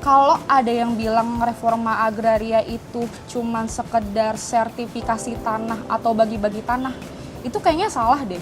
Kalau ada yang bilang reforma agraria itu cuman sekedar sertifikasi tanah atau bagi-bagi tanah, itu kayaknya salah deh.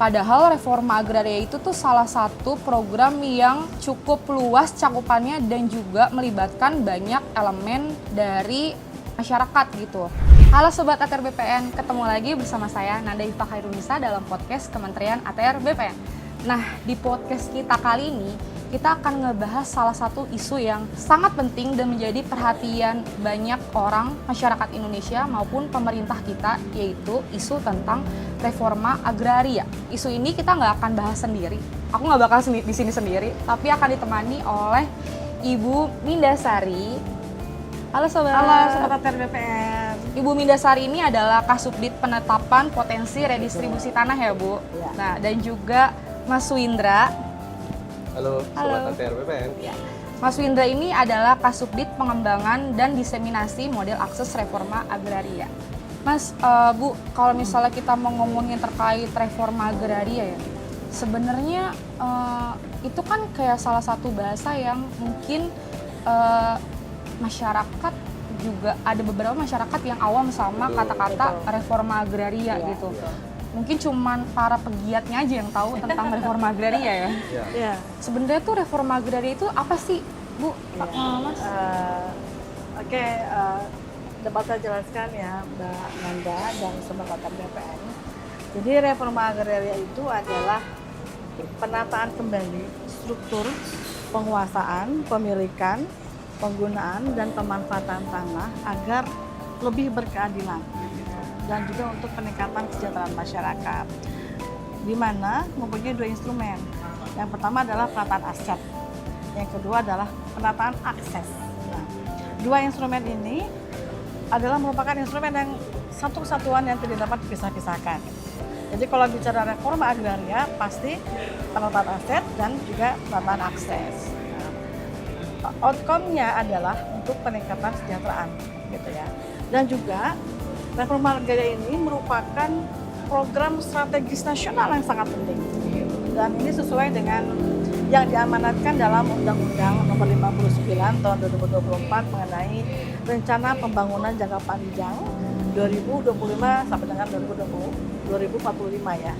Padahal reforma agraria itu tuh salah satu program yang cukup luas cakupannya dan juga melibatkan banyak elemen dari masyarakat gitu. Halo Sobat ATR BPN, ketemu lagi bersama saya Nanda Ifah Khairunisa dalam podcast Kementerian ATR BPN. Nah, di podcast kita kali ini, kita akan ngebahas salah satu isu yang sangat penting dan menjadi perhatian banyak orang masyarakat Indonesia maupun pemerintah kita, yaitu isu tentang reforma agraria. Isu ini kita nggak akan bahas sendiri, aku nggak bakal di sini sendiri, tapi akan ditemani oleh Ibu Mindasari. Halo Sobat. Halo Sobat ATR BPN. Ibu Mindasari ini adalah Kasubdit Penetapan Potensi Redistribusi Tanah ya Bu. Ya. Nah, dan juga Mas Windra. Halo, Sobat ATR BPN. Ya. Mas Windra ini adalah Kasubdit Pengembangan dan Diseminasi Model Akses Reforma Agraria. Mas, Bu, kalau misalnya kita mau ngomongin terkait reforma agraria ya, sebenarnya itu kan kayak salah satu bahasa yang mungkin masyarakat juga ada beberapa masyarakat yang awam sama kata-kata reforma agraria Ya, gitu. ya. Mungkin cuman para pegiatnya aja yang tahu tentang reforma agraria ya. Ya. Sebenarnya tuh reforma agraria itu apa sih, Bu? Mas? Oke, dapat saya jelaskan ya Mbak Nanda dan Sobat ATR BPN. Jadi reforma agraria itu adalah penataan kembali struktur penguasaan, pemilikan, penggunaan dan pemanfaatan tanah agar lebih berkeadilan dan juga untuk peningkatan kesejahteraan masyarakat, di mana mempunyai dua instrumen. Yang pertama adalah penataan aset, yang kedua adalah penataan akses. Nah, dua instrumen ini adalah merupakan instrumen yang satu kesatuan yang tidak dapat dipisah-pisahkan. Jadi kalau bicara reforma agraria pasti penataan aset dan juga penataan akses. Outcome-nya adalah untuk peningkatan kesejahteraan gitu ya. Dan juga reforma agraria ini merupakan program strategis nasional yang sangat penting. Dan ini sesuai dengan yang diamanatkan dalam Undang-Undang Nomor 59 Tahun 2024 mengenai Rencana Pembangunan Jangka Panjang 2025 sampai dengan 2045 ya.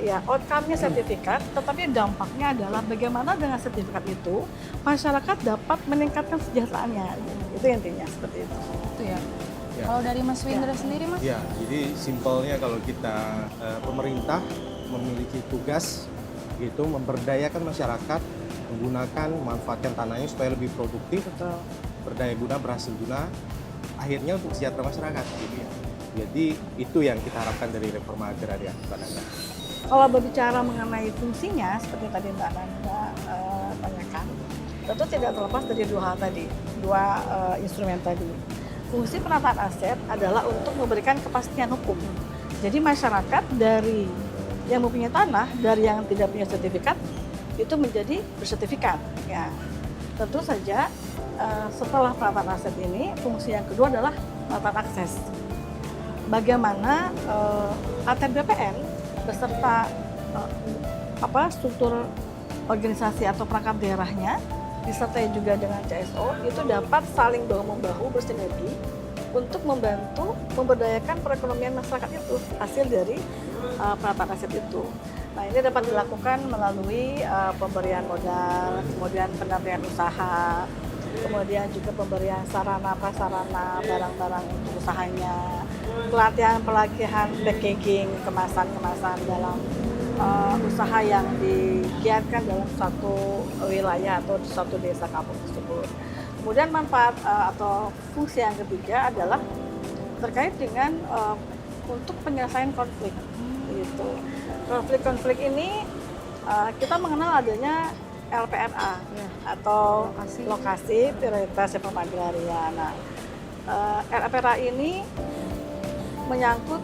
Ya, outcome-nya sertifikat, tetapi dampaknya adalah bagaimana dengan sertifikat itu masyarakat dapat meningkatkan kesejahteraannya. Itu intinya seperti itu. Itu ya. Ya. Kalau dari Mas Windra sendiri, Mas? Ya, jadi simpelnya kalau kita pemerintah memiliki tugas gitu memberdayakan masyarakat, menggunakan memanfaatkan tanahnya supaya lebih produktif, Betul. berdaya guna, berhasil guna, akhirnya untuk sejahtera masyarakat gitu ya. Jadi itu yang kita harapkan dari reforma agraria, Mbak Nanda. Kalau berbicara mengenai fungsinya, seperti tadi Mbak Nanda tanyakan, tentu tidak terlepas dari dua hal tadi, dua instrumen tadi. Fungsi penataan aset adalah untuk memberikan kepastian hukum. Jadi masyarakat dari yang mempunyai tanah, dari yang tidak punya sertifikat, itu menjadi bersertifikat. Ya, tentu saja setelah penataan aset ini, fungsi yang kedua adalah penataan akses. Bagaimana ATR BPN beserta struktur organisasi atau perangkat daerahnya disertai juga dengan CSO itu dapat saling bahu-membahu bersinergi untuk membantu memberdayakan perekonomian masyarakat itu hasil dari penataan aset itu. Nah, ini dapat dilakukan melalui pemberian modal, kemudian pendampingan usaha, kemudian juga pemberian sarana prasarana barang-barang untuk usahanya, pelatihan packaging, kemasan dalam usaha yang digiatkan dalam suatu wilayah atau suatu desa kampung tersebut. Kemudian manfaat atau fungsi yang ketiga adalah terkait dengan untuk penyelesaian konflik. Gitu. Konflik-konflik ini kita mengenal adanya LPRA atau lokasi prioritas reforma agraria. Nah, LPRA ini menyangkut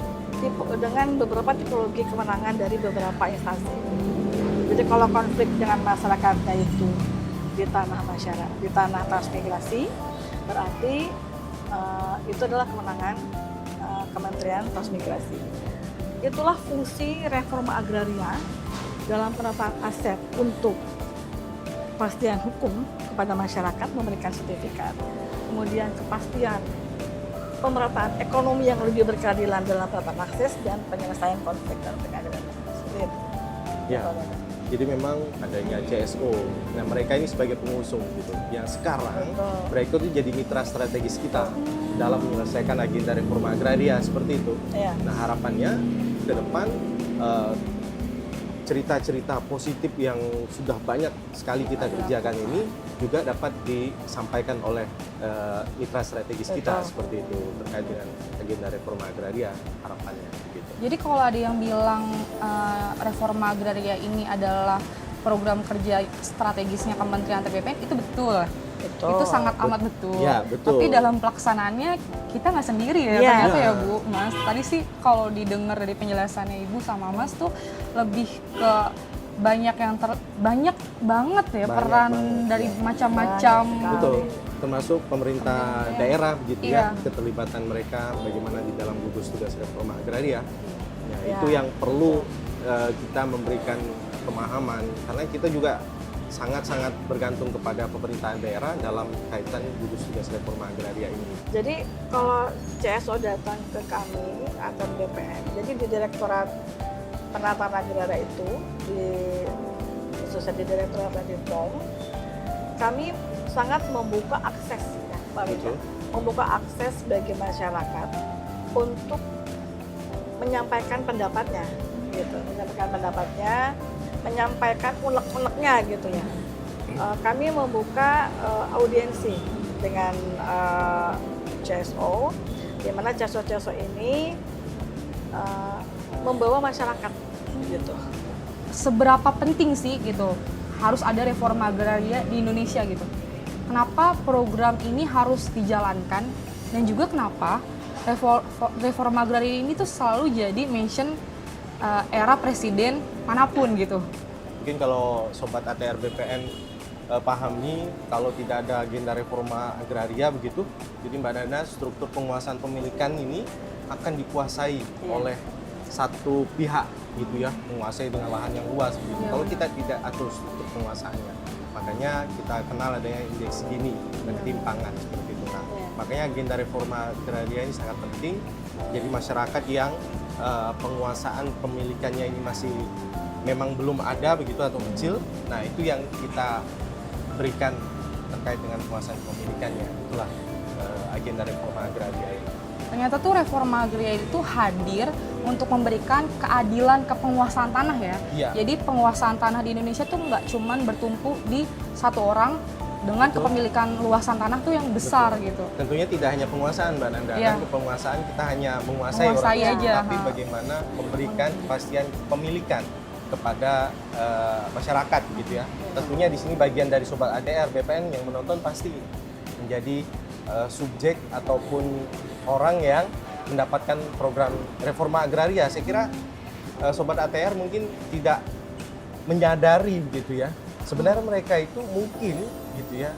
dengan beberapa tipologi kewenangan dari beberapa instansi. Jadi kalau konflik dengan masyarakatnya itu di tanah masyarakat, di tanah transmigrasi, berarti itu adalah kewenangan Kementerian Transmigrasi. Itulah fungsi reforma agraria dalam penataan aset untuk kepastian hukum kepada masyarakat memberikan sertifikat, kemudian kepastian pemerataan ekonomi yang lebih berkeadilan dalam penerapan akses dan penyelesaian konflik dalam pengadilan. Ya. Jadi memang adanya CSO, nah mereka ini sebagai pengusung gitu, yang sekarang mereka itu jadi mitra strategis kita dalam menyelesaikan agenda reforma agraria seperti itu. Ya. Nah harapannya ke depan cerita-cerita positif yang sudah banyak sekali kita kerjakan ini juga dapat disampaikan oleh mitra strategis kita seperti itu terkait dengan agenda reforma agraria harapannya. Gitu. Jadi kalau ada yang bilang reforma agraria ini adalah program kerja strategisnya Kementerian BPN, itu betul. Itu sangat amat betul. Ya, betul. Tapi dalam pelaksanaannya kita nggak sendiri ya, ternyata ya Bu, Mas. Tadi sih kalau didengar dari penjelasannya Ibu sama Mas tuh lebih ke banyak banget ya peran dari macam-macam. Betul. Termasuk pemerintah daerah gitu ya, keterlibatan mereka bagaimana di dalam gugus tugas reforma agraria. Ya, itu yang perlu kita memberikan pemahaman karena kita juga sangat-sangat bergantung kepada pemerintahan daerah dalam kaitan gugus tugas reforma agraria ini. Jadi kalau CSO datang ke kami atau BPN, jadi di Direktorat Penataan Agraria itu, khususnya di Direktorat Radipom, kami sangat membuka akses, ya, Pak Wija, membuka akses bagi masyarakat untuk menyampaikan pendapatnya, gitu, menyampaikan unek-uneknya gitu ya. Kami membuka audiensi dengan CSO, di mana CSO ini membawa masyarakat gitu. Seberapa penting sih gitu harus ada reforma agraria di Indonesia gitu? Kenapa program ini harus dijalankan dan juga kenapa reforma agraria ini tuh selalu jadi mention era presiden manapun gitu? Mungkin kalau Sobat ATR BPN pahami kalau tidak ada agenda reforma agraria begitu, jadi Mbak Nana struktur penguasaan pemilikan ini akan dikuasai oleh satu pihak gitu ya, menguasai dengan lahan yang luas begitu. Kalau kita tidak atur struktur penguasaannya, makanya kita kenal adanya indeks Gini dan ketimpangan seperti itu. Nah, makanya agenda reforma agraria ini sangat penting. Jadi masyarakat yang penguasaan pemilikannya ini masih memang belum ada begitu atau kecil, nah itu yang kita berikan terkait dengan penguasaan pemilikannya. Itulah agenda reforma agraria ini. Ternyata tuh reforma agraria itu hadir untuk memberikan keadilan ke penguasaan tanah ya. Iya. Jadi penguasaan tanah di Indonesia tuh nggak cuman bertumpu di satu orang dengan kepemilikan luasan tanah tuh yang besar gitu. Tentunya tidak hanya penguasaan Mbak Nanda, kan penguasaan kita hanya menguasai orang aja, tapi bagaimana memberikan kepastian kepemilikan kepada masyarakat gitu ya. Tentunya di sini bagian dari Sobat ATR BPN yang menonton pasti menjadi subjek ataupun orang yang mendapatkan program reforma agraria. Saya kira Sobat ATR mungkin tidak menyadari begitu ya. Sebenarnya mereka itu mungkin gitu ya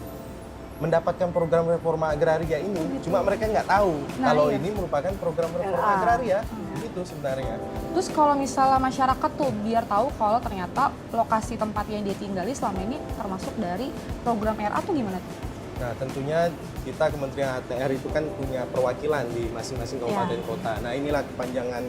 mendapatkan program reforma agraria ini, cuma mereka nggak tahu kalau ini merupakan program reforma agraria. Itu sebenarnya. Terus kalau misalnya masyarakat tuh biar tahu kalau ternyata lokasi tempat yang dia tinggali selama ini termasuk dari program RA tuh gimana tuh? Nah tentunya kita Kementerian ATR itu kan punya perwakilan di masing-masing kabupaten kota. Nah inilah kepanjangan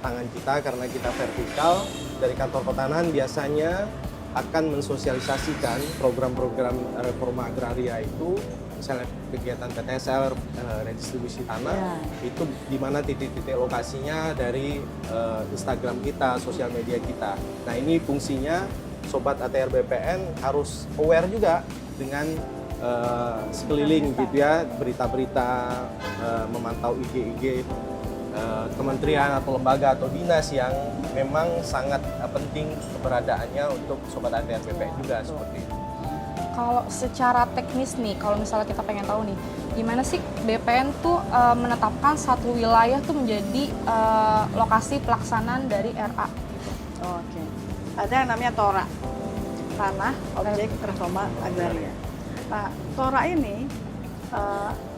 tangan kita karena kita vertikal dari kantor pertanahan biasanya akan mensosialisasikan program-program reforma agraria itu, misalnya kegiatan PTSL, redistribusi tanah, itu di mana titik-titik lokasinya dari Instagram kita, sosial media kita. Nah ini fungsinya Sobat ATR BPN harus aware juga dengan sekeliling gitu ya, berita-berita, memantau IG-IG kementerian atau lembaga atau dinas yang memang sangat penting keberadaannya untuk Sobat ATR BPN juga seperti itu. Kalau secara teknis nih, kalau misalnya kita pengen tahu nih, gimana sih BPN tuh menetapkan satu wilayah tuh menjadi lokasi pelaksanaan dari RA? Oke. Ada yang namanya TORA, Tanah Objek Reforma Agraria. Nah, TORA ini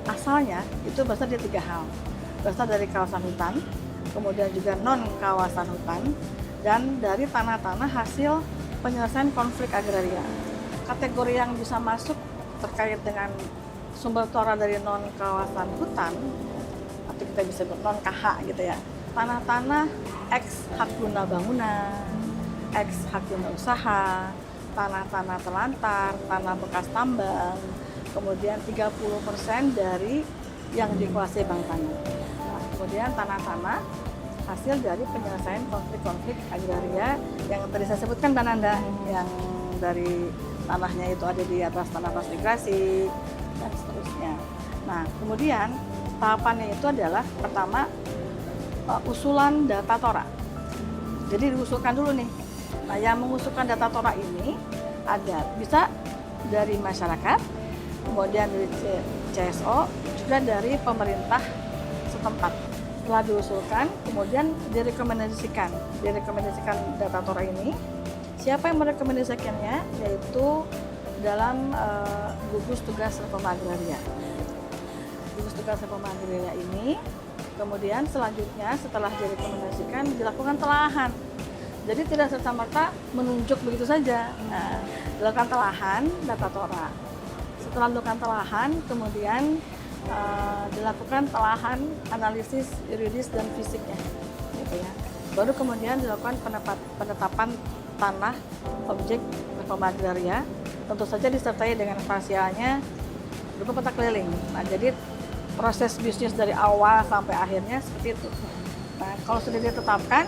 asalnya itu berasal dari 3 hal. Berasal dari kawasan hutan, kemudian juga non kawasan hutan, dan dari tanah-tanah hasil penyelesaian konflik agraria. Kategori yang bisa masuk terkait dengan sumber tora dari non kawasan hutan atau kita bisa sebut non KH gitu ya, tanah-tanah eks hak guna bangunan, eks hak guna usaha, tanah-tanah telantar, tanah bekas tambang, kemudian 30% dari yang dikuasai bank tanah. Nah, kemudian tanah-tanah hasil dari penyelesaian konflik-konflik agraria yang tadi saya sebutkan Mbak Nanda, yang dari tanahnya itu ada di atas tanah transmigrasi dan seterusnya. Nah, kemudian tahapannya itu adalah pertama usulan data tora. Jadi diusulkan dulu nih. Nah, yang mengusulkan data tora ini ada bisa dari masyarakat, kemudian dari CSO, juga dari pemerintah setempat. Setelah diusulkan, kemudian direkomendasikan data tora ini. Siapa yang merekomendasikannya? Yaitu dalam gugus tugas reforma agraria. Gugus tugas reforma agraria ini, kemudian selanjutnya setelah direkomendasikan dilakukan telahan. Jadi tidak serta-merta menunjuk begitu saja. Nah, dilakukan telahan data tora. Setelah dilakukan telahan, kemudian dilakukan telahan analisis yuridis dan fisiknya, gitu ya. Baru kemudian dilakukan penetapan tanah objek reforma agraria, tentu saja disertai dengan parsialnya berupa peta keliling. Nah, jadi proses bisnis dari awal sampai akhirnya seperti itu. Nah, kalau sudah ditetapkan,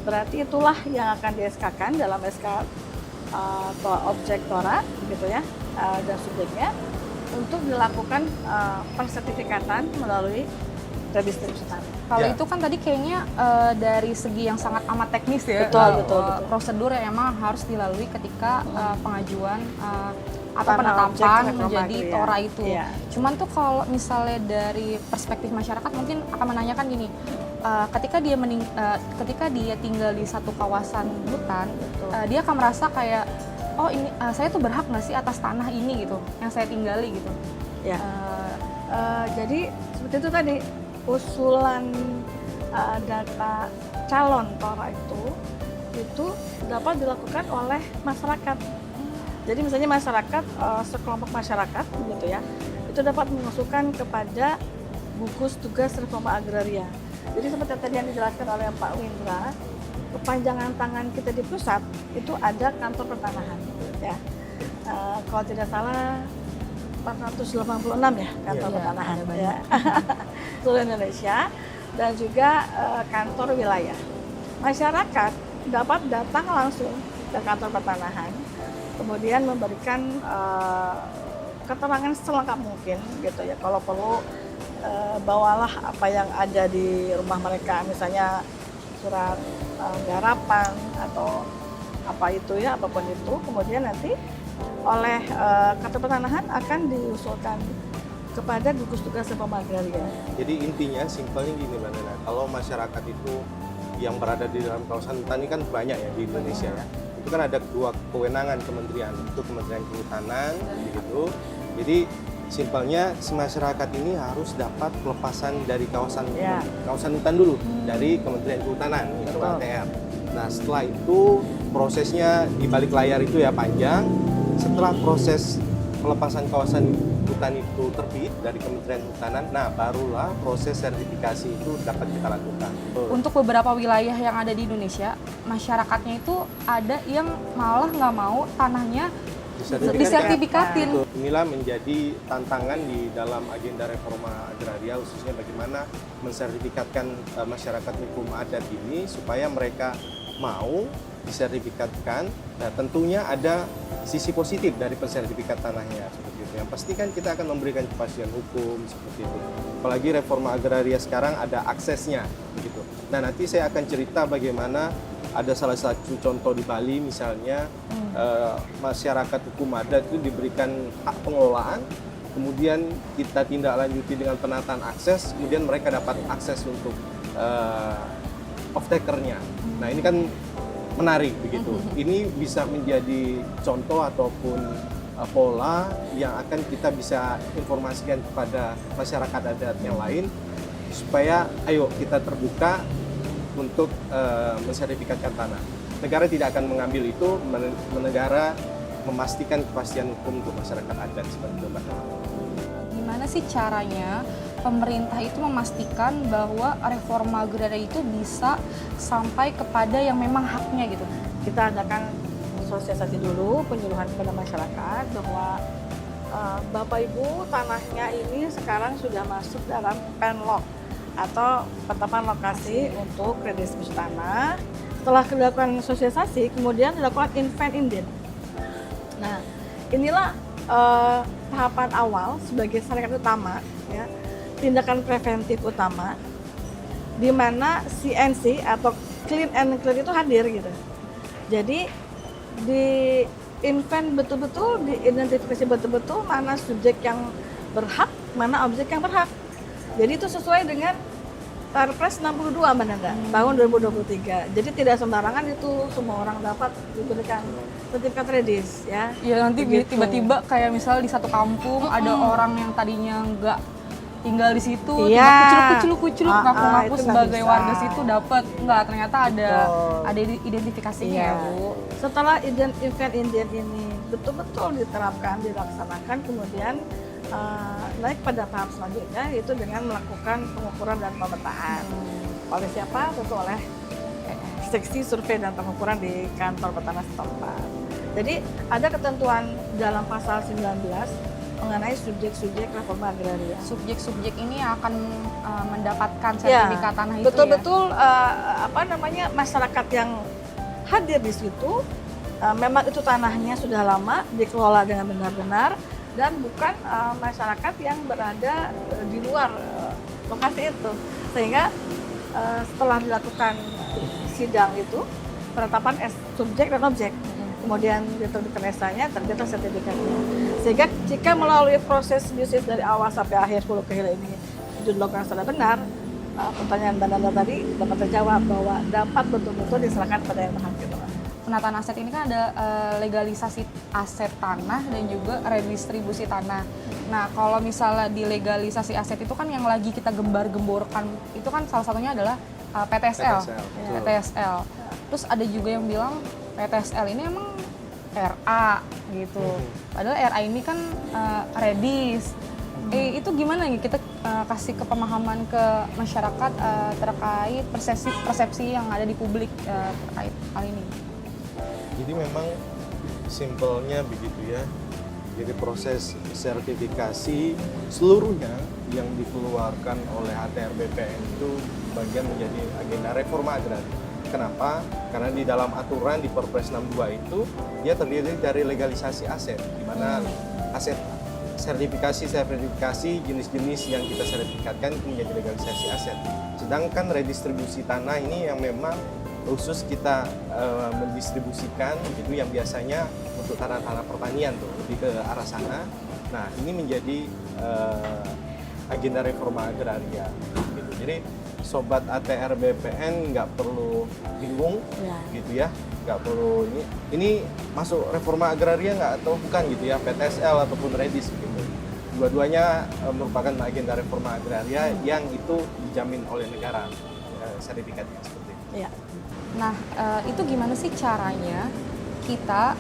berarti itulah yang akan di-SK-kan dalam SK objek tora, gitu ya, dan subjeknya untuk dilakukan pensertifikatan melalui redistribusi tanah. Kalau Ya. itu kan tadi kayaknya dari segi yang sangat amat teknis ya. Betul. Prosedur yang emang harus dilalui ketika pengajuan atau Tanah objek penetapan reforma menjadi agraria. tora itu. Iya. Cuman tuh kalau misalnya dari perspektif masyarakat mungkin akan menanyakan gini, ketika dia tinggal di satu kawasan hutan, Betul. dia akan merasa kayak, oh ini saya tuh berhak nggak sih atas tanah ini gitu, yang saya tinggali gitu. Ya. Jadi seperti itu tadi usulan data calon tora itu dapat dilakukan oleh masyarakat. Jadi misalnya masyarakat, sekelompok masyarakat gitu ya, itu dapat mengusulkan kepada gugus tugas reforma agraria. Jadi seperti tadi yang dijelaskan oleh Pak Windra, kepanjangan tangan kita di pusat itu ada kantor pertanahan, ya. Kalau tidak salah 486 ya kantor Iya, pertanahan, ada banyak. ya. Seluruh Indonesia, dan juga kantor wilayah. Masyarakat dapat datang langsung ke kantor pertanahan, kemudian memberikan keterangan selengkap mungkin gitu ya. Kalau perlu bawalah apa yang ada di rumah mereka, misalnya surat garapan atau apa itu ya, apapun itu, kemudian nanti oleh kantor pertanahan akan diusulkan kepada gugus tugas reforma agraria. Jadi intinya simpelnya gini Mbak Nana, kalau masyarakat itu yang berada di dalam kawasan hutan ini kan banyak ya di Indonesia ya. Itu kan ada dua kewenangan kementerian, itu Kementerian Kehutanan begitu. Jadi simpelnya si masyarakat ini harus dapat pelepasan dari kawasan Ya. kawasan hutan dulu dari Kementerian Kehutanan atau Betul. KTR. Nah, setelah itu prosesnya di balik layar itu ya panjang. Setelah proses pelepasan kawasan hutan itu terbit dari Kementerian Kehutanan, nah barulah proses sertifikasi itu dapat kita lakukan. Untuk beberapa wilayah yang ada di Indonesia, masyarakatnya itu ada yang malah nggak mau tanahnya disertifikatin. Betul. Inilah menjadi tantangan di dalam agenda reforma agraria, khususnya bagaimana mensertifikatkan masyarakat hukum adat ini supaya mereka mau disertifikatkan. Nah, tentunya ada sisi positif dari pensertifikat tanahnya seperti itu. Yang pasti kan kita akan memberikan kepastian hukum seperti itu. Apalagi reforma agraria sekarang ada aksesnya begitu. Nah, nanti saya akan cerita bagaimana ada salah satu contoh di Bali misalnya masyarakat hukum adat itu diberikan hak pengelolaan, kemudian kita tindak lanjuti dengan penataan akses, kemudian mereka dapat akses untuk off-takernya. Nah, ini kan menarik begitu. Ini bisa menjadi contoh ataupun pola yang akan kita bisa informasikan kepada masyarakat adat yang lain supaya ayo kita terbuka untuk mensertifikatkan tanah. Negara tidak akan mengambil itu, negara memastikan kepastian hukum untuk masyarakat adat seperti itu, Mbak. Gimana sih caranya pemerintah itu memastikan bahwa reforma agraria itu bisa sampai kepada yang memang haknya gitu? Kita adakan sosialisasi dulu, penyuluhan kepada masyarakat bahwa Bapak Ibu tanahnya ini sekarang sudah masuk dalam penlok atau penetapan lokasi untuk redistribusi tanah. Setelah dilakukan sosialisasi, kemudian dilakukan invent-inden. Nah, inilah tahapan awal sebagai saringan utama, ya, tindakan preventif utama, di mana CNC atau clean and clear itu hadir gitu. Jadi di invent betul-betul, diidentifikasi betul-betul mana subjek yang berhak, mana objek yang berhak. Jadi itu sesuai dengan Perpres 62 Mbak Nanda, tahun 2023. Jadi tidak sembarangan itu semua orang dapat diberikan sertifikat redis, ya. Ya nanti Begitu. tiba-tiba kayak misalnya di satu kampung ada orang yang tadinya nggak tinggal di situ, Iya. kucluk Ah, ngaku-ngaku itu nggak sebagai bisa. warga situ dapat, nggak, ternyata Betul. ada identifikasinya Iya. ya Bu. Setelah invent-inden ini betul-betul diterapkan, dilaksanakan, kemudian naik pada tahap selanjutnya yaitu dengan melakukan pengukuran dan pemetaan. Oleh siapa? Tentu oleh seksi survei dan pengukuran di kantor petanah setempat. Jadi ada ketentuan dalam pasal 19 mengenai subjek-subjek reforma agraria. Subjek-subjek ini akan mendapatkan Ya, sertifikat tanah itu betul-betul masyarakat yang hadir di situ memang itu tanahnya sudah lama dikelola dengan benar-benar dan bukan masyarakat yang berada di luar lokasi itu, sehingga setelah dilakukan sidang itu penetapan subjek dan objek, kemudian diterbitkan SK-nya, terbitlah sertifikatnya, sehingga jika melalui proses bisnis dari awal sampai akhir 10 kilo ini dilakukan secara benar, pertanyaan Mbak Nanda tadi dapat terjawab bahwa dapat betul-betul diserahkan pada yang berhak gitu. Penataan aset ini kan ada legalisasi aset tanah dan juga redistribusi tanah. Nah, kalau misalnya di legalisasi aset itu kan yang lagi kita gembar-gemborkan itu kan salah satunya adalah PTSL. PTSL, betul. PTSL. Terus ada juga yang bilang PTSL ini emang RA gitu. Padahal RA ini kan redis. Itu gimana nih kita kasih kepemahaman ke masyarakat terkait persepsi yang ada di publik terkait hal ini? Jadi memang simpelnya begitu ya. Jadi proses sertifikasi seluruhnya yang dikeluarkan oleh ATR BPN itu bagian menjadi agenda reforma agraria. Kenapa? Karena di dalam aturan di Perpres 62 itu dia terdiri dari legalisasi aset, di mana aset sertifikasi jenis-jenis yang kita sertifikatkan itu menjadi legalisasi aset. Sedangkan redistribusi tanah ini yang memang khusus kita mendistribusikan gitu yang biasanya untuk tanah-tanah pertanian tuh lebih ke arah sana. Nah ini menjadi agenda reforma agraria gitu. Jadi sobat ATR BPN nggak perlu bingung gitu ya, nggak perlu ini masuk reforma agraria nggak atau bukan gitu ya, PTSL ataupun redis gitu. Dua-duanya merupakan agenda reforma agraria yang itu dijamin oleh negara sertifikatnya seperti itu. Iya. Nah, itu gimana sih caranya kita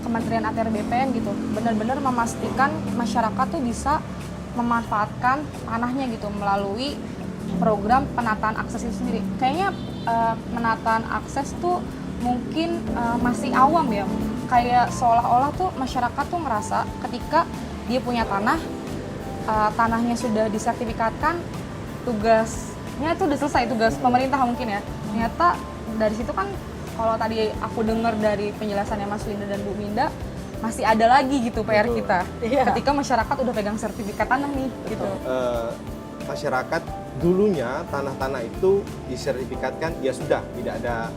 Kementerian ATR BPN gitu benar-benar memastikan masyarakat tuh bisa memanfaatkan tanahnya gitu melalui program penataan akses itu sendiri. Kayaknya penataan akses tuh mungkin masih awam ya. Kayak seolah-olah tuh masyarakat tuh ngerasa ketika dia punya tanah, tanahnya sudah disertifikatkan, tugasnya itu udah selesai, tugas pemerintah mungkin ya. Ternyata dari situ kan kalau tadi aku dengar dari penjelasannya Mas Winda dan Bu Minda masih ada lagi gitu PR Betul. kita. Iya. Ketika masyarakat udah pegang sertifikat tanah nih gitu. Masyarakat dulunya tanah-tanah itu disertifikatkan ya sudah tidak ada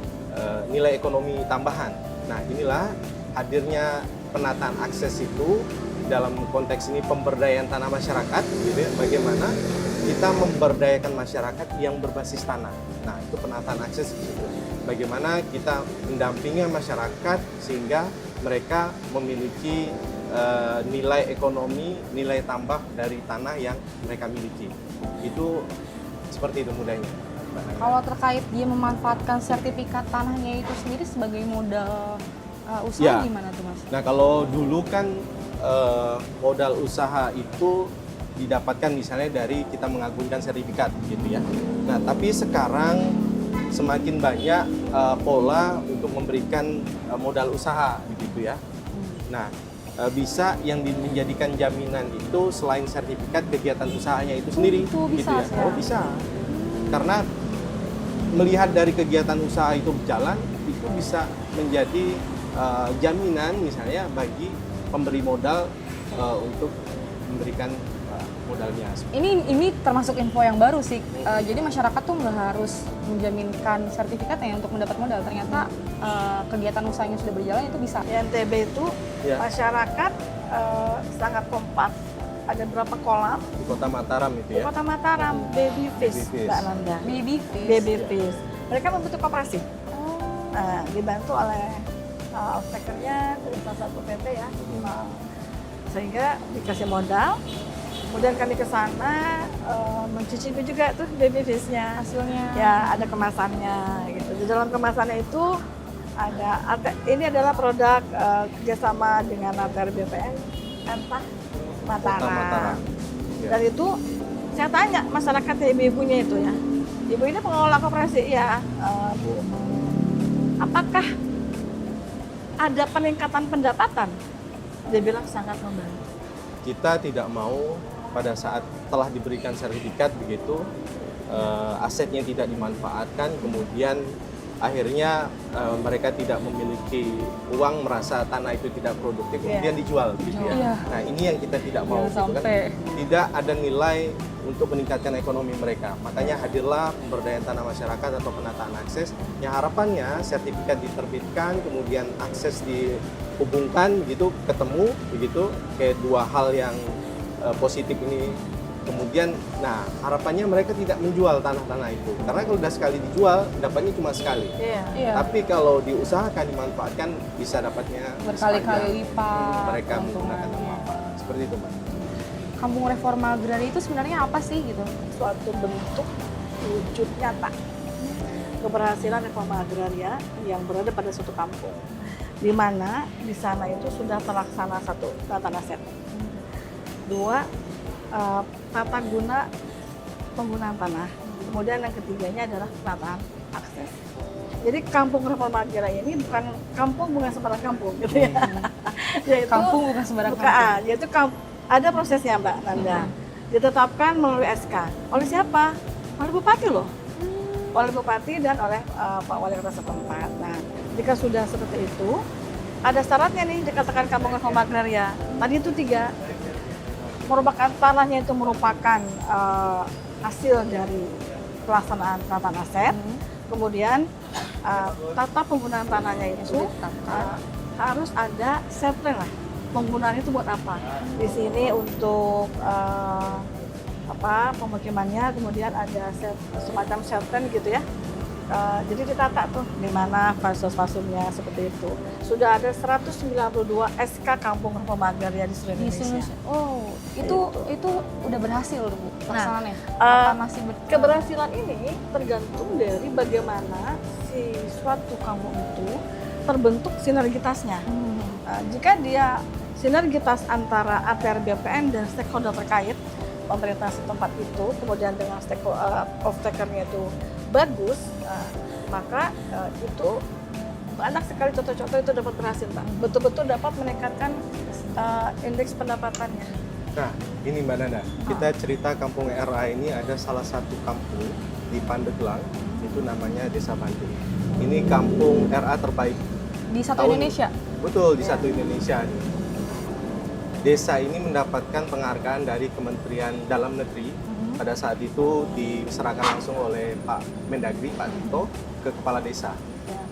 nilai ekonomi tambahan. Nah inilah hadirnya penataan akses itu dalam konteks ini pemberdayaan tanah masyarakat gitu ya, bagaimana kita memberdayakan masyarakat yang berbasis tanah. Nah itu penataan akses gitu. Bagaimana kita mendampingi masyarakat sehingga mereka memiliki nilai ekonomi, nilai tambah dari tanah yang mereka miliki. Itu seperti itu mudahnya. Kalau terkait dia memanfaatkan sertifikat tanahnya itu sendiri sebagai modal usaha Ya. gimana tuh Mas? Nah, kalau dulu kan modal usaha itu didapatkan misalnya dari kita mengagungkan sertifikat gitu ya. Nah, tapi sekarang semakin banyak pola untuk memberikan modal usaha begitu ya. Nah, bisa yang menjadikan jaminan itu selain sertifikat kegiatan usahanya itu sendiri Itu bisa gitu ya. sekarang. Oh, bisa. Karena melihat dari kegiatan usaha itu berjalan, itu bisa menjadi jaminan misalnya bagi pemberi modal untuk memberikan modalnya. Ini termasuk info yang baru sih. Jadi masyarakat tuh nggak harus menjaminkan sertifikatnya untuk mendapat modal. Ternyata kegiatan usahanya sudah berjalan itu bisa. Di NTB itu Ya. masyarakat sangat kompak. Ada berapa kolam Di Kota Mataram itu di ya. Kota Mataram, baby fish, Baby fish. Mbak Nanda. Baby fish. Baby fish. Mereka membentuk koperasi. Oh. Nah, dibantu oleh off-takernya dari salah satu PT ya. Sehingga dikasih modal. Kemudian kami ke sana mencicipi juga tuh baby fish-nya. Hasilnya. Ya, ada kemasannya gitu. Di dalam kemasannya itu ada ini adalah produk kerjasama dengan ATR BPN Entah Kota Mataram. Mataram. Ya. Dan itu saya tanya masyarakat ibu-ibunya itu ya. Ibu ini pengelola koperasi ya, Bu. Apakah ada peningkatan pendapatan? Dia bilang sangat membantu. Kita tidak mau pada saat telah diberikan sertifikat begitu asetnya tidak dimanfaatkan, kemudian akhirnya mereka tidak memiliki uang, merasa tanah itu tidak produktif, kemudian dijual gitu ya. Iya. Nah, ini yang kita tidak mau Jangan gitu kan. sampai. Tidak ada nilai untuk meningkatkan ekonomi mereka. Makanya hadirlah pemberdayaan tanah masyarakat atau penataan akses yang harapannya sertifikat diterbitkan, kemudian akses dihubungkan begitu, ketemu begitu, kayak dua hal yang positif ini. Kemudian, nah harapannya mereka tidak menjual tanah-tanah itu, karena kalau sudah sekali dijual, dapatnya cuma sekali. Iya. Iya. Tapi kalau diusahakan, dimanfaatkan, bisa dapatnya Berkali-kali sepanjang lipat mereka menggunakan keuntungannya. manfaat. Seperti itu, Mbak. Kampung Reforma Agraria itu sebenarnya apa sih gitu? Suatu bentuk wujud nyata keberhasilan reforma agraria yang berada pada suatu kampung, di mana di sana itu sudah terlaksana satu tata aset, dua tata guna penggunaan tanah, kemudian yang ketiganya adalah penataan akses. Jadi kampung reforma agraria ini bukan sembarang kampung gitu ya. Yaitu Kampung bukan sembarang bukan, kampung. yaitu ada prosesnya Mbak Nanda. Ditetapkan melalui SK. Oleh siapa? Oleh Bupati loh. Oleh Bupati dan oleh Pak Wali Kota setempat. Nah, jika sudah seperti itu, ada syaratnya nih dikatakan kampung reforma agraria. Tadi itu 3. Merupakan tanahnya itu merupakan hasil dari pelaksanaan penataan aset. Kemudian tata penggunaan tanahnya itu harus ada set plan lah. Penggunaan itu buat apa? Di sini untuk pemukimannya, kemudian ada semacam set plan gitu ya. Jadi ditata tuh di mana fase-fasenya seperti itu. Sudah ada 192 SK Kampung Reforma Agraria di seluruh Di Indonesia. Oh, itu udah berhasil Bu pelaksanaannya. Nah, Apa masih keberhasilan ini tergantung dari bagaimana si suatu kampung itu terbentuk sinergitasnya. Jika dia sinergitas antara ATR BPN dan stakeholder terkait, pemerintah setempat itu, kemudian dengan off-takernya itu bagus, maka itu banyak sekali contoh-contoh itu dapat berhasil, Pak. Betul-betul dapat meningkatkan indeks pendapatannya. Nah, ini Mbak Nanda, kita cerita kampung RA ini ada salah satu kampung di Pandeglang, itu namanya Desa Bandung. Ini kampung RA terbaik. di satu Tahun- Indonesia? Betul, di satu Indonesia nih. Desa ini mendapatkan penghargaan dari Kementerian Dalam Negeri. Pada saat itu diserahkan langsung oleh Pak Mendagri, Pak Tito, ke Kepala Desa.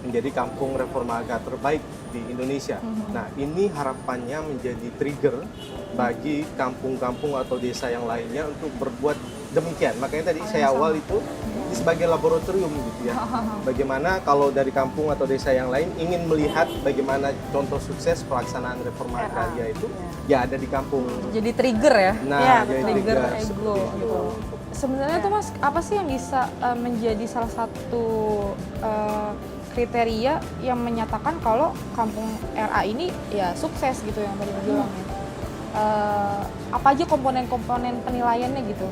Menjadi kampung reforma agraria terbaik di Indonesia. Nah, ini harapannya menjadi trigger bagi kampung-kampung atau desa yang lainnya untuk berbuat demikian. Makanya tadi saya awal itu ini sebagai laboratorium gitu ya. Bagaimana kalau dari kampung atau desa yang lain ingin melihat bagaimana contoh sukses pelaksanaan reforma agraria itu ya ada di kampung. Jadi trigger ya? Nah, Ya, jadi trigger seperti ego itu. gitu. Sebenarnya tuh Mas, apa sih yang bisa menjadi salah satu kriteria yang menyatakan kalau kampung RA ini ya sukses gitu yang tadi bilang ya. Apa aja komponen-komponen penilaiannya gitu?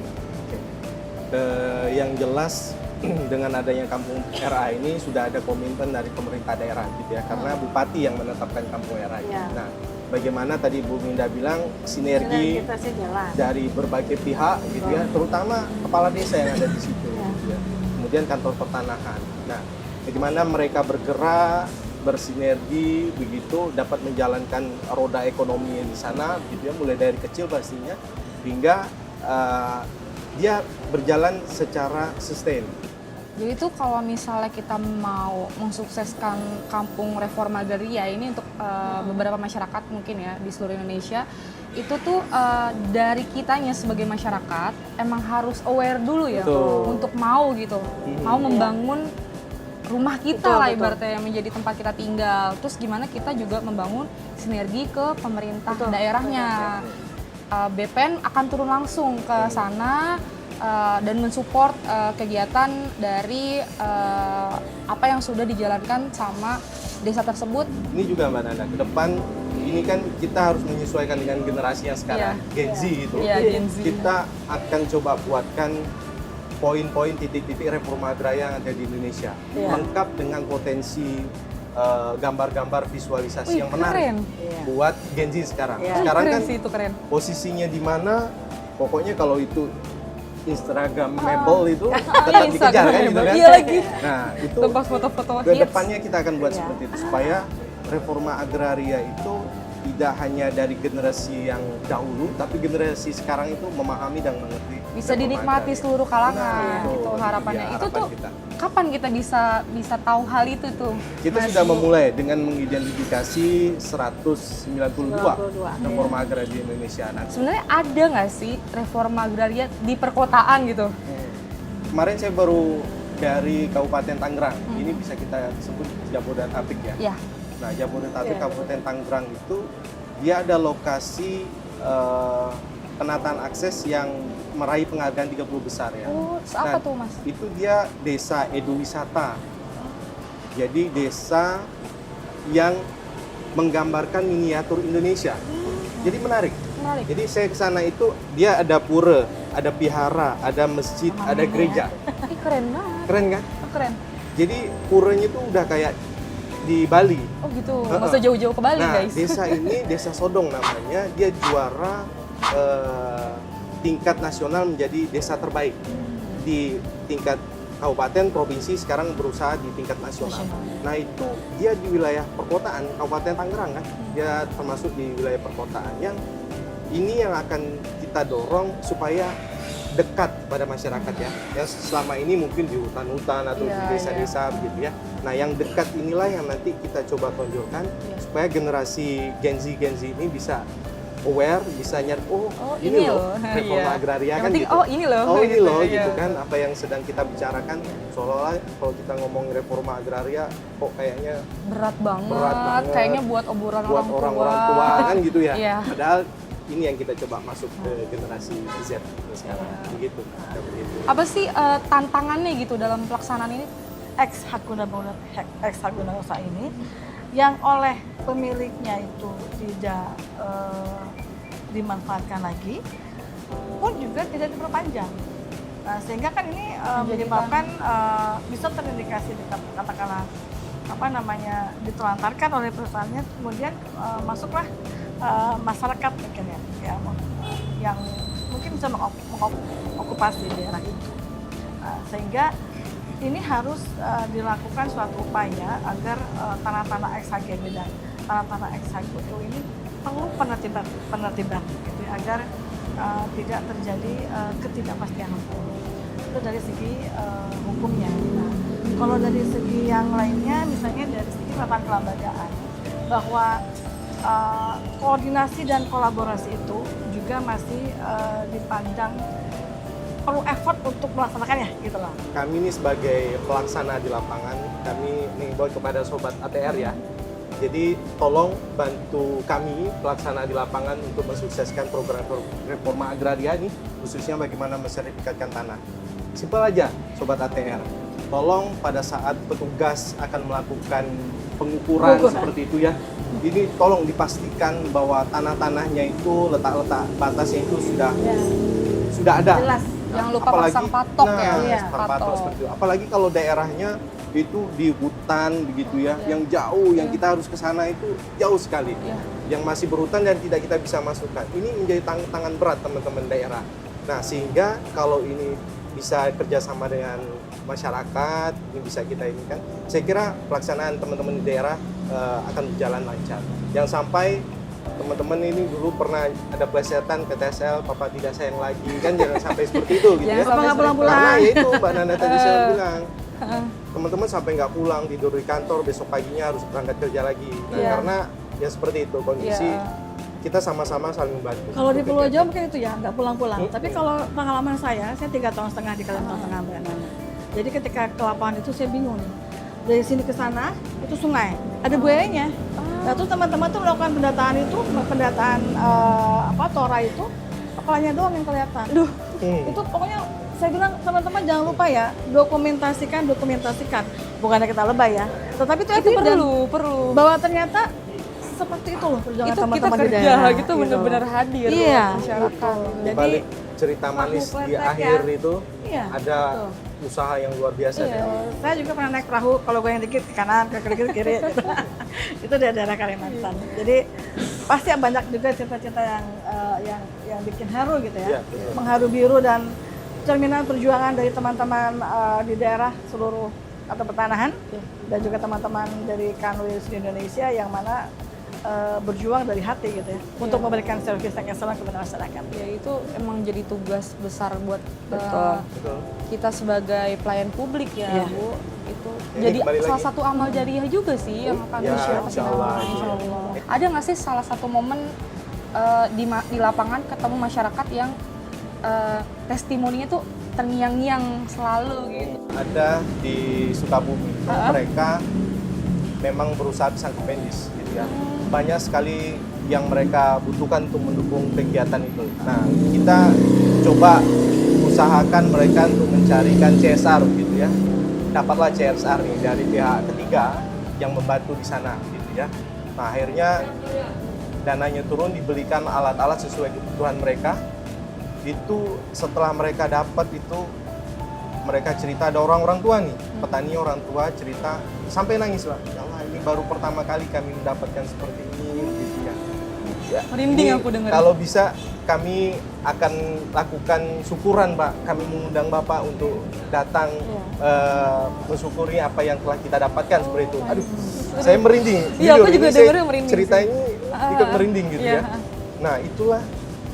Yang jelas dengan adanya kampung RA ini sudah ada komitmen dari pemerintah daerah gitu ya, karena bupati yang menetapkan kampung RA ini. Ya. Nah, bagaimana tadi Bu Minda bilang sinergi Sinergitasnya jalan. dari berbagai pihak gitu ya, terutama kepala desa yang ada di situ gitu ya. Kemudian kantor pertanahan. Nah, bagaimana mereka bergerak bersinergi begitu dapat menjalankan roda ekonomi di sana gitu ya, mulai dari kecil pastinya hingga dia berjalan secara sustain. Jadi itu kalau misalnya kita mau mensukseskan kampung reforma agraria ini untuk beberapa masyarakat mungkin ya di seluruh Indonesia, itu tuh dari kitanya sebagai masyarakat emang harus aware dulu ya. Betul. Untuk mau gitu, mau membangun rumah kita Betul, lah betul. ibaratnya yang menjadi tempat kita tinggal. Terus gimana kita juga membangun sinergi ke pemerintah Betul. daerahnya. BPN akan turun langsung ke sana dan mensupport kegiatan dari apa yang sudah dijalankan sama desa tersebut. Ini juga Mbak Nana, ke depan ini kan kita harus menyesuaikan dengan generasi yang sekarang, Gen Z gitu. Iya, Gen Z. Kita akan coba buatkan poin-poin titik-titik reforma agraria yang ada di Indonesia, Iya. lengkap dengan potensi gambar-gambar visualisasi Wih, yang menarik keren. Iya. buat Gen Z sekarang. Iya. Sekarang Keren kan sih, itu keren. posisinya di mana, pokoknya kalau itu Instagramable itu tetap Iya, dikejar kan gitu kan. Iya lagi. Nah, itu Tempat foto-foto ke hits. depannya kita akan buat Iya. seperti itu supaya reforma agraria itu tidak hanya dari generasi yang dahulu, tapi generasi sekarang itu memahami dan mengerti. Bisa reforma dinikmati agraria. seluruh kalangan Nah, gitu itu harapannya. dia Itu harapan tuh kita. kapan kita bisa tahu hal itu tuh? Kita Mas sudah Yu? memulai dengan mengidentifikasi 192 92. reforma agraria di Indonesia. Nah, Sebenarnya ada nggak sih reforma agraria di perkotaan gitu? kemarin saya baru dari Kabupaten Tangerang. Ini bisa kita sebut Jabodetabek ya. Ya, Nah, Jabodetabek Iya. Kabupaten Tangerang itu dia ada lokasi penataan akses yang meraih penghargaan 30 besar ya. oh, terus apa Nah, tuh Mas? Itu dia desa eduwisata. Jadi desa yang menggambarkan miniatur Indonesia. Jadi menarik. Menarik. Jadi saya ke sana itu dia ada pura, ada vihara, ada masjid, ada gereja. Ih, keren banget. Keren kan? Oh, keren. Jadi puranya itu udah kayak di Bali. Oh gitu, Heeh. nggak usah jauh-jauh ke Bali Nah, guys. desa ini Desa Sodong namanya, dia juara tingkat nasional menjadi desa terbaik di tingkat kabupaten, provinsi, sekarang berusaha di tingkat nasional. Nah, itu dia di wilayah perkotaan, Kabupaten Tangerang kan, dia termasuk di wilayah perkotaan yang ini yang akan kita dorong supaya dekat pada masyarakat ya. Yang selama ini mungkin di hutan-hutan atau di Iya, desa-desa begitu ya. Nah, yang dekat inilah yang nanti kita coba tonjolkan Iya. supaya generasi Gen Z ini bisa aware, bisa nyari oh, Oh, ini ini loh loh. reforma Iya. agraria Yang kan penting, gitu. oh, ini loh. Oh, ini Gitu, loh iya. gitu kan apa yang sedang kita bicarakan seolah-olah kalau kita ngomong reforma agraria kok kayaknya Berat banget. Berat banget. Kayaknya buat obrolan buat orang-orang tua kan gitu ya. Iya. Padahal ini yang kita coba masuk ke generasi Z sekarang Iya. begitu. Begitu. Apa sih tantangannya gitu dalam pelaksanaan ini? Ex hak guna usaha ini yang oleh pemiliknya itu tidak dimanfaatkan lagi pun juga tidak diperpanjang. Nah, sehingga kan ini menyebabkan bisa terindikasi katakanlah apa namanya ditelantarkan oleh perusahaannya, kemudian masuklah masyarakat mungkin ya yang mungkin bisa mengokupasi daerah itu. Nah, sehingga ini harus dilakukan suatu upaya agar tanah-tanah ex-HGB dan tanah-tanah ex-HGU ini perlu penertiban gitu ya, agar tidak terjadi ketidakpastian hukum. Itu dari segi hukumnya. Nah, kalau dari segi yang lainnya, misalnya dari segi tata kelembagaan, bahwa koordinasi dan kolaborasi itu juga masih dipandang perlu effort untuk melaksanakannya gitu loh. Kami ini sebagai pelaksana di lapangan, kami mengimbau kepada sobat ATR ya. Jadi tolong bantu kami pelaksana di lapangan untuk mensukseskan program reforma agraria ini, khususnya bagaimana mensertifikatkan tanah. Simpel aja sobat ATR. tolong pada saat petugas akan melakukan pengukuran seperti itu ya, ini tolong dipastikan bahwa tanah-tanahnya itu letak-letak batasnya itu sudah ada. Jelas. Jangan lupa pasang patok ya. Iya, pasang patok patok. seperti itu. Apalagi kalau daerahnya itu di hutan begitu ya, yang jauh, yang kita harus ke sana itu jauh sekali. Iya. Yang masih berhutan dan tidak kita bisa masukkan. Ini menjadi tantangan berat teman-teman daerah. Nah, sehingga kalau ini bisa kerjasama dengan masyarakat, ini bisa kita ini kan, saya kira pelaksanaan teman-teman di daerah akan berjalan lancar. Yang sampai teman-teman ini dulu pernah ada plesetan ke TSL, papa tidak sayang lagi, kan jangan sampai seperti itu gitu Jangan ya. sampai nggak pulang-pulang. Karena ya itu Mbak Nana tadi saya bilang, teman-teman sampai nggak pulang, tidur di kantor, besok paginya harus berangkat kerja lagi. Nah, Iya. karena ya seperti itu kondisi, Iya. kita sama-sama saling membantu. Kalau di Pulau Untuk Jawa mungkin itu ya, nggak pulang-pulang. Hmm. Tapi kalau pengalaman saya 3,5 tahun di Kalimantan Tengah, Mbak Nana. Jadi ketika ke lapangan itu saya bingung nih. Dari sini ke sana itu sungai, ada buayanya. Nah, terus teman-teman tuh melakukan pendataan tora itu, kepalanya doang yang kelihatan. Duh, itu pokoknya saya bilang teman-teman jangan lupa ya, dokumentasikan. Bukannya kita lebay ya, tetapi itu Itu evidence perlu. bahwa ternyata seperti itu loh perjuangan Itu kita teman-teman di kerja daerah. gitu bener-bener hadir Iya, masyarakat. Di Jadi balik cerita manis di refleks ya. akhir itu iya, ada usaha yang luar biasa. iya. Ya. Saya juga pernah naik perahu, kalau gue yang dikit ke kanan, ke kiri, gitu. Itu di daerah Kalimantan. Jadi pasti banyak juga cerita-cerita yang bikin haru gitu ya, Iya, betul. mengharu biru dan cerminan perjuangan dari teman-teman di daerah seluruh atau pertanahan dan juga teman-teman dari Kanwil di Indonesia yang mana berjuang dari hati gitu ya untuk memberikan servis yang excellent kepada masyarakat. Ya itu emang jadi tugas besar buat Betul. Betul. kita sebagai pelayan publik ya, Iya. Bu. Itu Ini jadi kembali salah lagi. satu amal jariah juga sih yang akan Ya, di-share ke insya Allah. kita. Insya Allah. Ada nggak sih salah satu momen di lapangan ketemu masyarakat yang testimoninya tuh terngiang-ngiang selalu gitu? Ada di Sukabumi, mereka memang berusaha pisang kependis gitu ya. Banyak sekali yang mereka butuhkan untuk mendukung kegiatan itu. Nah, kita coba usahakan mereka untuk mencarikan CSR gitu ya. Dapatlah CSR nih dari pihak ketiga yang membantu di sana gitu ya. Nah, akhirnya dananya turun, dibelikan alat-alat sesuai kebutuhan mereka. Itu setelah mereka dapat itu, mereka cerita, ada orang-orang tua nih, petani orang tua cerita sampai nangis lah. Ya Allah, ini baru pertama kali kami mendapatkan seperti ini gitu kan. Ya, Merinding ini aku dengerin. Kalau bisa kami akan lakukan syukuran, Pak. Kami mengundang Bapak untuk datang mensyukuri apa yang telah kita dapatkan seperti itu. Aduh, saya merinding. Iya, aku Jujur, juga ini saya dengerin merinding cerita sih. ini ikut merinding gitu Iya. ya. Nah, itulah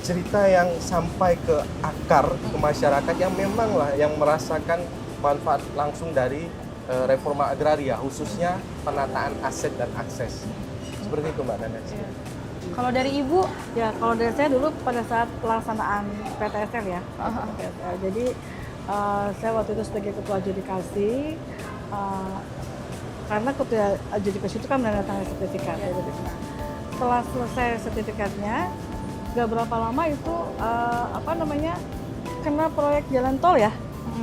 cerita yang sampai ke akar ke masyarakat yang memang lah yang merasakan manfaat langsung dari reforma agraria, khususnya penataan aset dan akses. Seperti itu Mbak Nana. Kalau dari Ibu, Ya, kalau dari saya dulu pada saat pelaksanaan PTSL ya, PTSL. Jadi saya waktu itu sebagai ketua adjudikasi, karena ketua adjudikasi itu kan menandatangani sertifikat. Ya. Nah, setelah selesai sertifikatnya, gak berapa lama itu kena proyek jalan tol ya,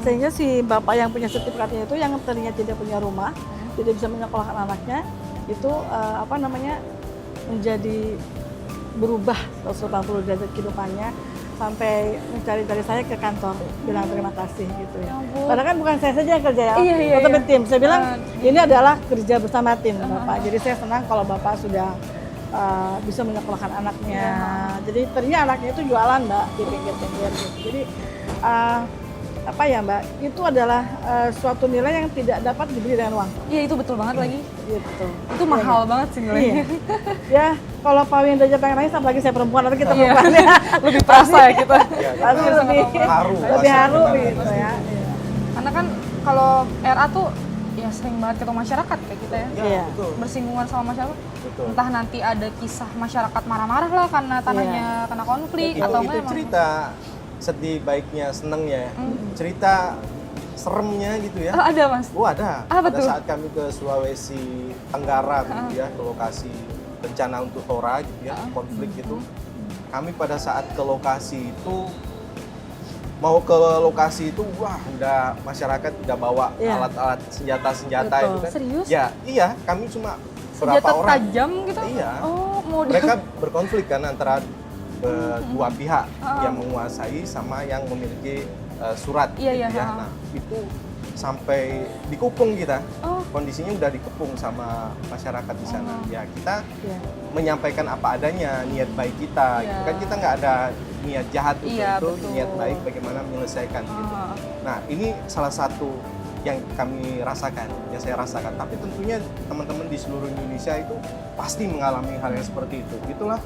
sehingga si bapak yang punya sertifikatnya itu yang tadinya tidak punya rumah, tidak bisa menyekolahkan anaknya, itu menjadi berubah 180 derajat kehidupannya sampai mencari-cari saya ke kantor bilang terima kasih gitu ya. ampun. Padahal kan bukan saya saja yang kerja ya, Iya, tetap iya. tim. Saya bilang ini adalah kerja bersama tim Bapak. Jadi saya senang kalau Bapak sudah bisa menyekolahkan anaknya. Jadi ternyata anaknya itu jualan Mbak di pinggir-pinggir gitu. Jadi Mbak, itu adalah suatu nilai yang tidak dapat dibeli dengan uang. iya itu betul banget lagi. Gitu. Itu mahal banget sih nilainya. Ya, kalau Pak Winda aja pengen nangis, apalagi saya perempuan, atau kita Iya. perempuan ya. Lebih terasa ya kita. Ya, Pasti karena lebih haru, lebih haru pasti. gitu ya. Karena kan kalau RA tuh ya sering banget ketemu masyarakat kayak kita ya. Iya. Betul. Bersinggungan sama masyarakat. Betul. Entah nanti ada kisah masyarakat marah-marah lah karena tanahnya kena konflik atau Itu enggak emang. cerita sedih, baiknya, senengnya. Cerita seremnya gitu ya. Oh, ada Mas. Oh ada. Apa Pada tuh? saat kami ke Sulawesi Tenggara gitu ya, ke lokasi bencana untuk Tora gitu ya, konflik gitu. Kami pada saat ke lokasi itu mau ke lokasi itu wah udah masyarakat udah bawa Iya. alat-alat senjata-senjata Betul. itu kan. Serius? Ya, iya, kami cuma Senjata berapa orang. tajam gitu? Iya. Oh, model. Mereka berkonflik kan antara dua pihak Ah. yang menguasai sama yang memiliki surat Iya, gitu iya, ya. ah. Nah, itu sampai dikepung kita. Oh, Kondisinya udah dikepung sama masyarakat di sana. Oh. Ya, kita Iya. menyampaikan apa adanya, niat baik kita. Iya. Gitu kan kita nggak ada niat jahat untuk Iya, itu, betul. niat baik bagaimana menyelesaikan gitu. ah. Nah, ini salah satu yang kami rasakan, yang saya rasakan. Tapi tentunya teman-teman di seluruh Indonesia itu pasti mengalami hal yang seperti itu. Itulah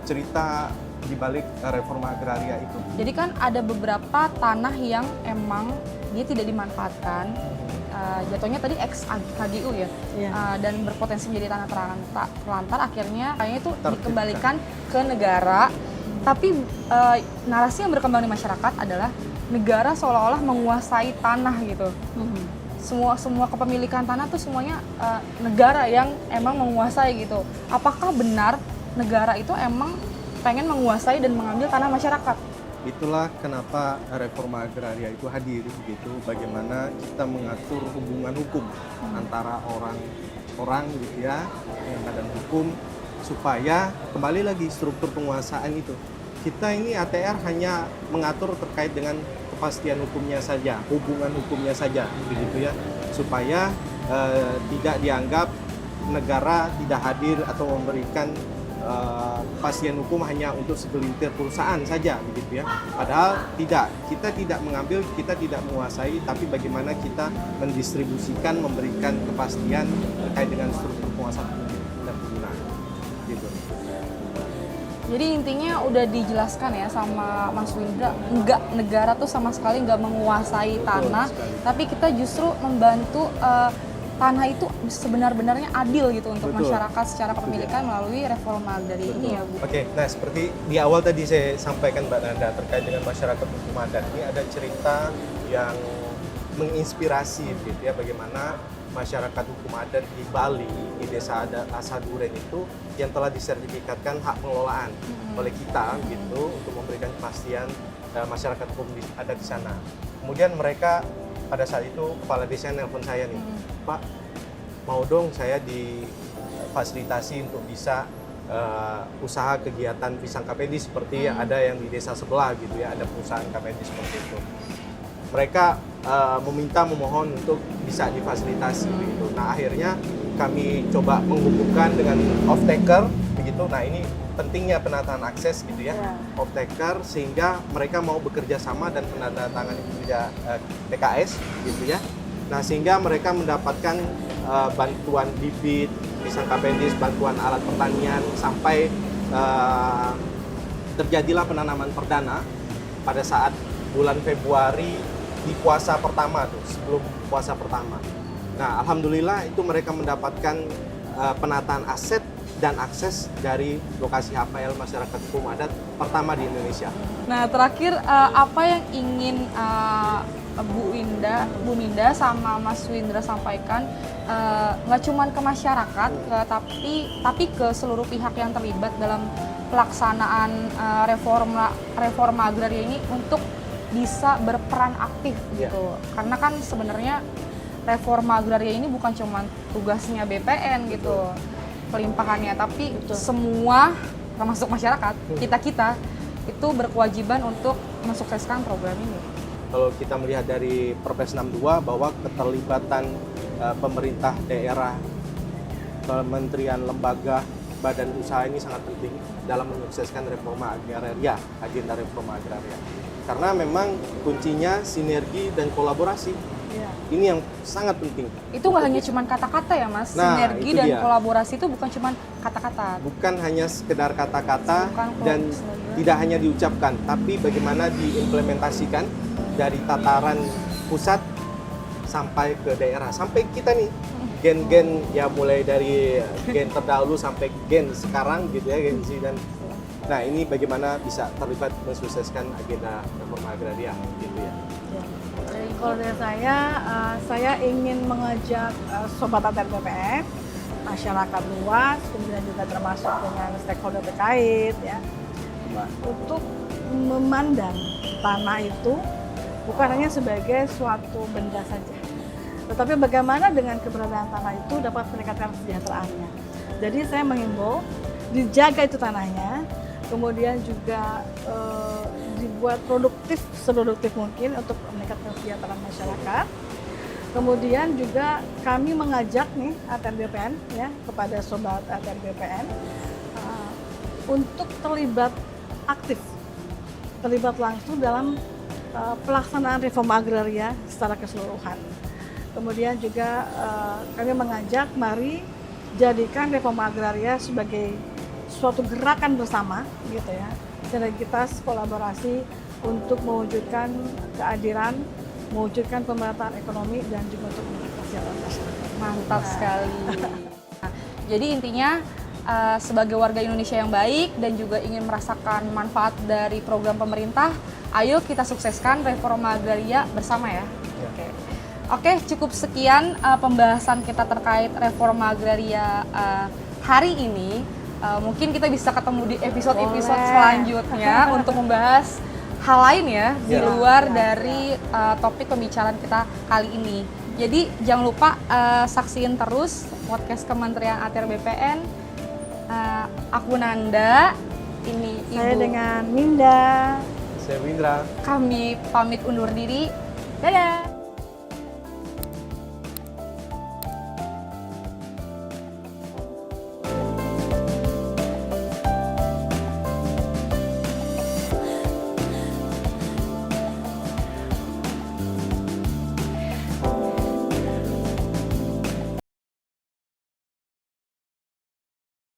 cerita di balik reforma agraria itu. Jadi kan ada beberapa tanah yang emang dia tidak dimanfaatkan. Jatuhnya tadi ex KGU ya, Iya. dan berpotensi menjadi tanah terlantar. Akhirnya kayaknya itu Tertibkan. dikembalikan ke negara. Tapi narasi yang berkembang di masyarakat adalah negara seolah-olah menguasai tanah gitu. Mhm. Semua kepemilikan tanah tuh semuanya negara yang emang menguasai gitu. Apakah benar negara itu emang pengen menguasai dan mengambil tanah masyarakat? Itulah kenapa reforma agraria itu hadir begitu. Bagaimana kita mengatur hubungan hukum antara orang gitu ya, yang badan hukum supaya kembali lagi struktur penguasaan itu. Kita ini ATR hanya mengatur terkait dengan kepastian hukumnya saja, hubungan hukumnya saja begitu ya, supaya tidak dianggap negara tidak hadir atau memberikan kepastian hukum hanya untuk segelintir perusahaan saja begitu ya. Padahal tidak, kita tidak mengambil, kita tidak menguasai, tapi bagaimana kita mendistribusikan, memberikan kepastian terkait dengan struktur penguasaan dan penggunaan gitu. Jadi intinya udah dijelaskan ya sama Mas Windra, enggak, negara tuh sama sekali nggak menguasai tanah, sekali. tapi kita justru membantu tanah itu sebenar-benarnya adil gitu untuk Betul. masyarakat secara kepemilikan melalui reforma agraria ini ya Bu. Oke, nah seperti di awal tadi saya sampaikan Mbak Nanda terkait dengan masyarakat hukum adat, ini ada cerita yang menginspirasi gitu ya, bagaimana masyarakat hukum adat di Bali, di desa adat Asaduren itu yang telah disertifikatkan hak pengelolaan oleh kita gitu untuk memberikan kepastian masyarakat hukum adat di sana. Kemudian mereka pada saat itu kepala desa nelpon saya nih, Pak, mau dong saya difasilitasi untuk bisa usaha kegiatan pisang kapedi seperti ada yang di desa sebelah gitu ya, ada perusahaan kapedi seperti itu. Mereka memohon untuk bisa difasilitasi begitu. Nah, akhirnya kami coba menghubungkan dengan off-taker begitu. Nah, ini pentingnya penataan akses gitu ya, Ya. off-taker, sehingga mereka mau bekerja sama dan menandatangani PKS gitu ya. Nah, sehingga mereka mendapatkan bantuan bibit, pisang kapendis, bantuan alat pertanian, sampai terjadilah penanaman perdana pada saat bulan Februari di puasa pertama tuh, sebelum puasa pertama. Nah, alhamdulillah itu mereka mendapatkan penataan aset dan akses dari lokasi HPL masyarakat hukum adat pertama di Indonesia. Nah terakhir apa yang ingin Bu Minda sama Mas Windra sampaikan nggak cuma ke masyarakat, tapi ke seluruh pihak yang terlibat dalam pelaksanaan reforma agraria ini untuk bisa berperan aktif gitu. Karena kan sebenarnya reforma agraria ini bukan cuma tugasnya BPN gitu, pelimpahannya, tapi semua termasuk masyarakat, kita itu berkewajiban untuk mensukseskan program ini. Kalau kita melihat dari Perpres 62 bahwa keterlibatan pemerintah daerah, kementerian, lembaga, badan usaha ini sangat penting dalam menyukseskan reforma agraria, agenda reforma agraria. Karena memang kuncinya sinergi dan kolaborasi. Iya. Ini yang sangat penting. Itu nggak hanya cuma kata-kata ya Mas, Nah, sinergi itu dan dia. kolaborasi itu bukan cuma kata-kata. Bukan hanya sekedar kata-kata Bukan dan slogan. tidak hanya diucapkan, tapi bagaimana diimplementasikan dari tataran pusat sampai ke daerah, sampai kita nih gen-gen ya, mulai dari gen terdahulu sampai gen sekarang gitu ya, gen Z, dan nah ini bagaimana bisa terlibat mensukseskan agenda reforma agraria gitu ya. Jadi kalau dari saya ingin mengajak Sobat ATR BPN, masyarakat luas, kemudian juga termasuk dengan stakeholder terkait ya, untuk memandang tanah itu bukan hanya sebagai suatu benda saja, tetapi bagaimana dengan keberadaan tanah itu dapat meningkatkan kesejahteraannya. Jadi saya menghimbau dijaga itu tanahnya, kemudian juga dibuat produktif seproduktif mungkin untuk meningkatkan kesejahteraan masyarakat. Kemudian juga kami mengajak nih ATR BPN ya kepada sobat ATR BPN untuk terlibat aktif, terlibat langsung dalam pelaksanaan reforma agraria secara keseluruhan. Kemudian juga kami mengajak mari jadikan reforma agraria sebagai suatu gerakan bersama gitu ya, sinergitas kolaborasi untuk mewujudkan keadilan, mewujudkan pemerataan ekonomi dan juga untuk meningkatkan kesejahteraan masyarakat. Mantap sekali. Nah, jadi intinya sebagai warga Indonesia yang baik dan juga ingin merasakan manfaat dari program pemerintah, ayo kita sukseskan reforma agraria bersama ya. Oke, cukup sekian pembahasan kita terkait reforma agraria hari ini. Mungkin kita bisa ketemu di episode-episode selanjutnya untuk membahas hal lain ya di luar dari topik pembicaraan kita kali ini. Jadi jangan lupa saksiin terus podcast Kementerian ATR BPN. Aku Nanda, ini Ibu. Saya dengan Minda. Saya Windra. Kami pamit undur diri. Dadah.